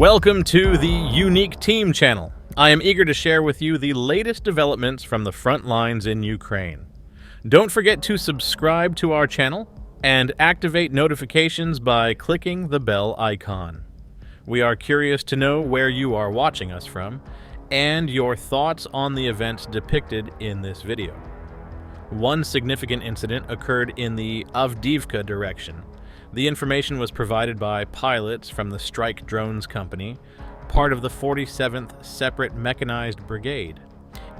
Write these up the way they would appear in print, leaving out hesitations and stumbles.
Welcome to the Unique Team channel. I am eager to share with you the latest developments from the front lines in Ukraine. Don't forget to subscribe to our channel and activate notifications by clicking the bell icon. We are curious to know where you are watching us from and your thoughts on the events depicted in this video. One significant incident occurred in the Avdiivka direction. The information was provided by pilots from the Strike Drones Company, part of the 47th Separate Mechanized Brigade.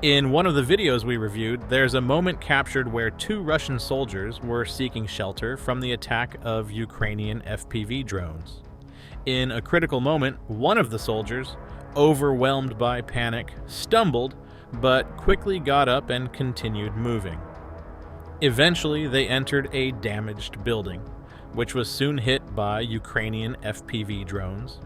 In one of the videos we reviewed, there's a moment captured where two Russian soldiers were seeking shelter from the attack of Ukrainian FPV drones. In a critical moment, one of the soldiers, overwhelmed by panic, stumbled, but quickly got up and continued moving. Eventually, they entered a damaged building, which was soon hit by Ukrainian FPV drones.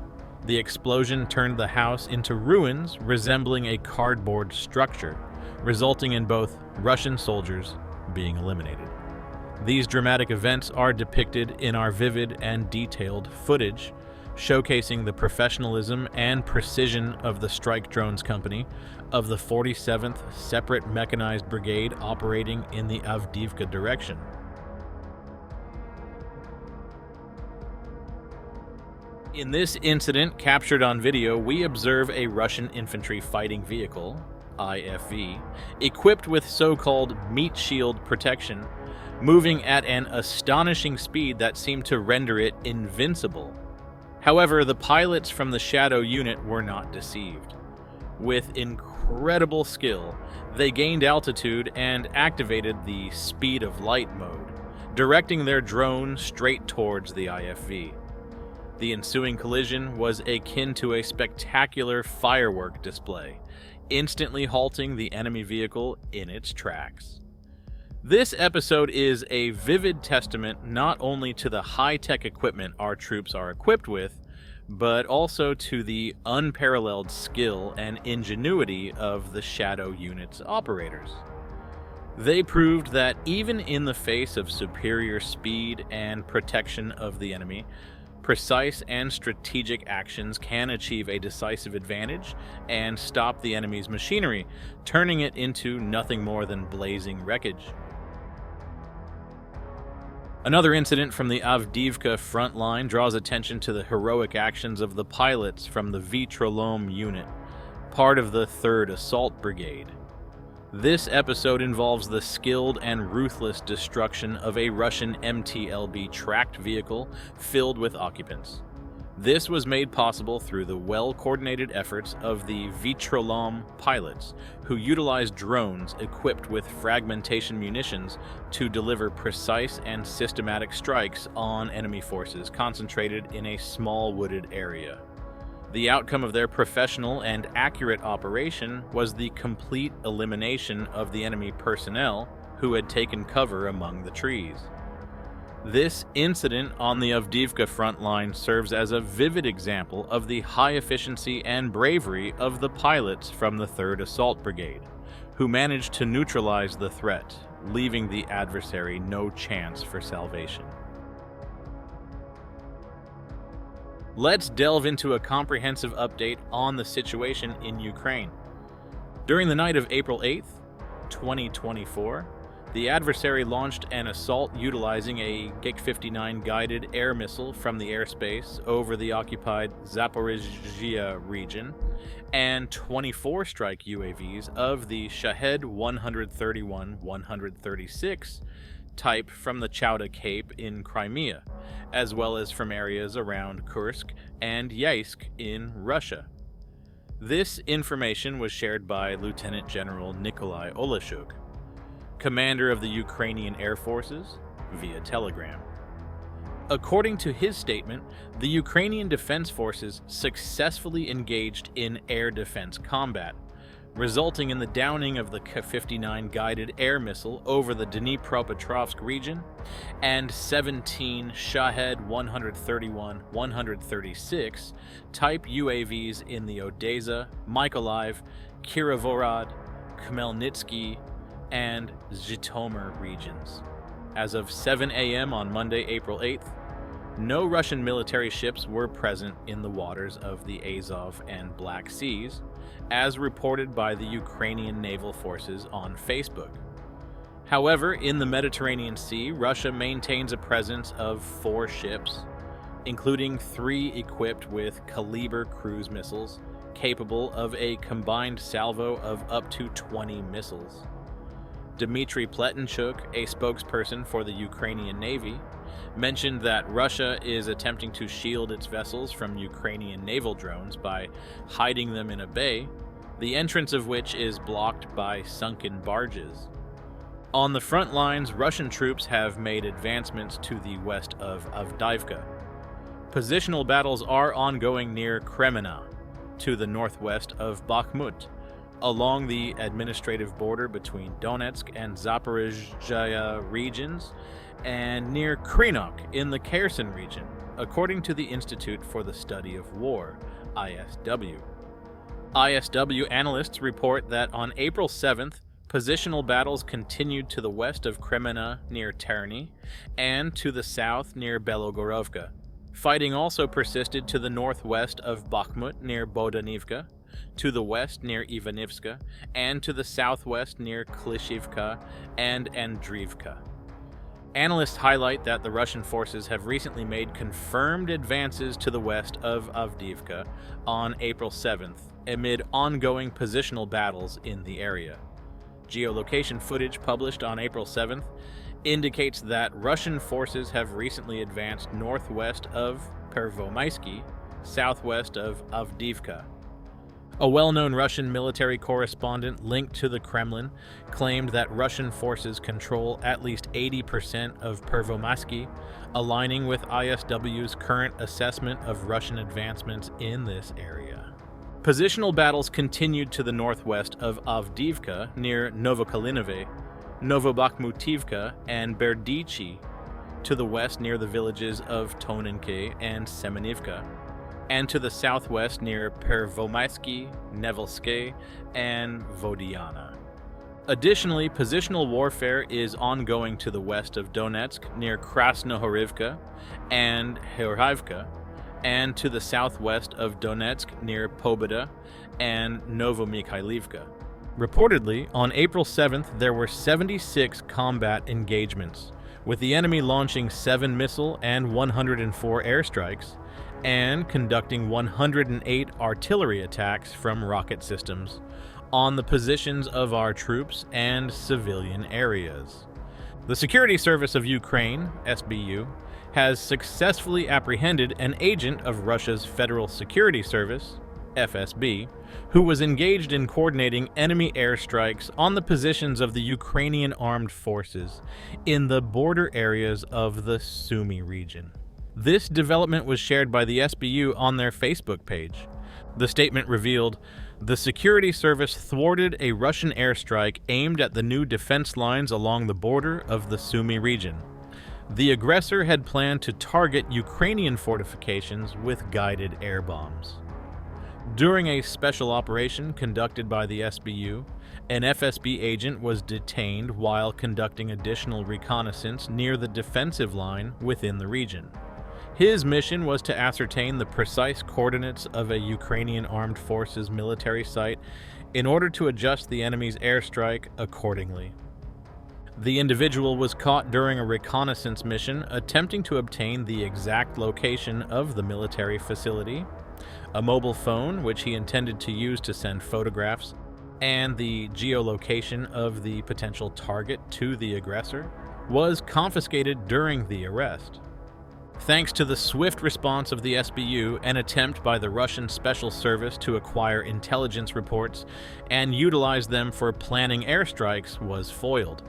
The explosion turned the house into ruins resembling a cardboard structure, resulting in both Russian soldiers being eliminated. These dramatic events are depicted in our vivid and detailed footage, showcasing the professionalism and precision of the Strike Drones Company of the 47th Separate Mechanized Brigade operating in the Avdiivka direction. In this incident captured on video, we observe a Russian infantry fighting vehicle, IFV, equipped with so-called meat shield protection, moving at an astonishing speed that seemed to render it invincible. However, the pilots from the Shadow unit were not deceived. With incredible skill, they gained altitude and activated the speed of light mode, directing their drone straight towards the IFV. The ensuing collision was akin to a spectacular firework display, instantly halting the enemy vehicle in its tracks. This episode is a vivid testament not only to the high-tech equipment our troops are equipped with, but also to the unparalleled skill and ingenuity of the Shadow unit's operators. They proved that even in the face of superior speed and protection of the enemy, precise and strategic actions can achieve a decisive advantage and stop the enemy's machinery, turning it into nothing more than blazing wreckage. Another incident from the Avdiivka front line draws attention to the heroic actions of the pilots from the Resembling unit, part of the 3rd Assault Brigade. This episode involves the skilled and ruthless destruction of a Russian MTLB tracked vehicle filled with occupants. This was made possible through the well-coordinated efforts of the Resembling pilots, who utilized drones equipped with fragmentation munitions to deliver precise and systematic strikes on enemy forces concentrated in a small wooded area. The outcome of their professional and accurate operation was the complete elimination of the enemy personnel who had taken cover among the trees. This incident on the Avdiivka front line serves as a vivid example of the high efficiency and bravery of the pilots from the 3rd Assault Brigade, who managed to neutralize the threat, leaving the adversary no chance for salvation. Let's delve into a comprehensive update on the situation in Ukraine. During the night of April 8th, 2024, the adversary launched an assault utilizing a GiG-59 guided air missile from the airspace over the occupied Zaporizhzhia region and 24 strike UAVs of the Shahed 131-136 type from the Chauda Cape in Crimea, as well as from areas around Kursk and Yeysk in Russia. This information was shared by Lieutenant General Nikolai Oleshuk, commander of the Ukrainian Air Forces, via Telegram. According to his statement, the Ukrainian Defense Forces successfully engaged in air defense combat, resulting in the downing of the Ka-59 guided air missile over the Dnipropetrovsk region and 17 Shahed 131-136 type UAVs in the Odessa, Mykolaiv, Kirovohrad, Khmelnytsky, and Zhytomyr regions. As of 7 a.m. on Monday, April 8th, no Russian military ships were present in the waters of the Azov and Black Seas, as reported by the Ukrainian naval forces on Facebook. However, in the Mediterranean Sea, Russia maintains a presence of 4 ships, including 3 equipped with Kaliber cruise missiles, capable of a combined salvo of up to 20 missiles. Dmitry Pletenchuk, a spokesperson for the Ukrainian Navy, mentioned that Russia is attempting to shield its vessels from Ukrainian naval drones by hiding them in a bay, the entrance of which is blocked by sunken barges. On the front lines, Russian troops have made advancements to the west of Avdiivka. Positional battles are ongoing near Kremenna, to the northwest of Bakhmut, along the administrative border between Donetsk and Zaporizhzhia regions, and near Krenok in the Kherson region, according to the Institute for the Study of War, ISW. ISW analysts report that on April 7th, positional battles continued to the west of Kremenna near Terny and to the south near Belogorovka. Fighting also persisted to the northwest of Bakhmut near Bodanivka, to the west near Ivanivska, and to the southwest near Klishivka and Andriivka. Analysts highlight that the Russian forces have recently made confirmed advances to the west of Avdiivka on April 7th, amid ongoing positional battles in the area. Geolocation footage published on April 7th indicates that Russian forces have recently advanced northwest of Pervomaisky, southwest of Avdiivka. A well-known Russian military correspondent linked to the Kremlin claimed that Russian forces control at least 80% of Pervomaisky, aligning with ISW's current assessment of Russian advancements in this area. Positional battles continued to the northwest of Avdiivka near Novokalinove, Novobakhmutivka, and Berdichi, to the west near the villages of Tonenke and Semenivka, and to the southwest near Pervomaisky, Nevelske, and Vodiana. Additionally, positional warfare is ongoing to the west of Donetsk near Krasnohorivka and Horrifying, and to the southwest of Donetsk near Poboda and Novomikhailivka. Reportedly, on April 7th, there were 76 combat engagements, with the enemy launching 7 missile and 104 airstrikes, and conducting 108 artillery attacks from rocket systems on the positions of our troops and civilian areas. The Security Service of Ukraine, SBU, has successfully apprehended an agent of Russia's Federal Security Service, FSB, who was engaged in coordinating enemy airstrikes on the positions of the Ukrainian armed forces in the border areas of the Sumy region. This development was shared by the SBU on their Facebook page. The statement revealed, "The security service thwarted a Russian airstrike aimed at the new defense lines along the border of the Sumy region. The aggressor had planned to target Ukrainian fortifications with guided air bombs." During a special operation conducted by the SBU, an FSB agent was detained while conducting additional reconnaissance near the defensive line within the region. His mission was to ascertain the precise coordinates of a Ukrainian armed forces military site in order to adjust the enemy's airstrike accordingly. The individual was caught during a reconnaissance mission attempting to obtain the exact location of the military facility, a mobile phone which he intended to use to send photographs, and the geolocation of the potential target to the aggressor was confiscated during the arrest. Thanks to the swift response of the SBU, an attempt by the Russian Special Service to acquire intelligence reports and utilize them for planning airstrikes was foiled.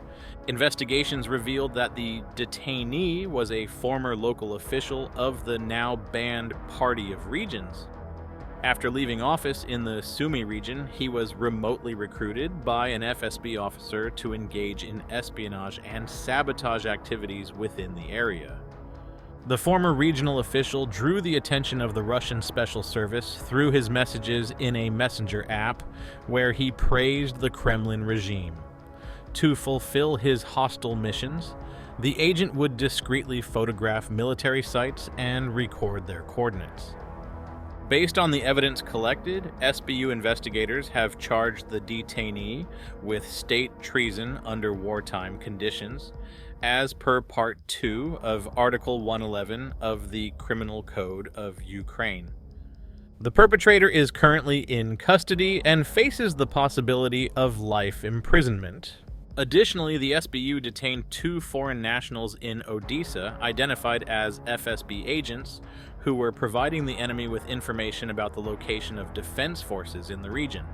Investigations revealed that the detainee was a former local official of the now banned Party of Regions. After leaving office in the Sumy region, he was remotely recruited by an FSB officer to engage in espionage and sabotage activities within the area. The former regional official drew the attention of the Russian Special Service through his messages in a messenger app where he praised the Kremlin regime. To fulfill his hostile missions, The agent would discreetly photograph military sites and record their coordinates. Based on the evidence collected, SBU investigators have charged the detainee with state treason under wartime conditions, as per Part 2 of Article 111 of the Criminal Code of Ukraine. The perpetrator is currently in custody and faces the possibility of life imprisonment. Additionally, the SBU detained 2 foreign nationals in Odessa, identified as FSB agents, who were providing the enemy with information about the location of defense forces in the region.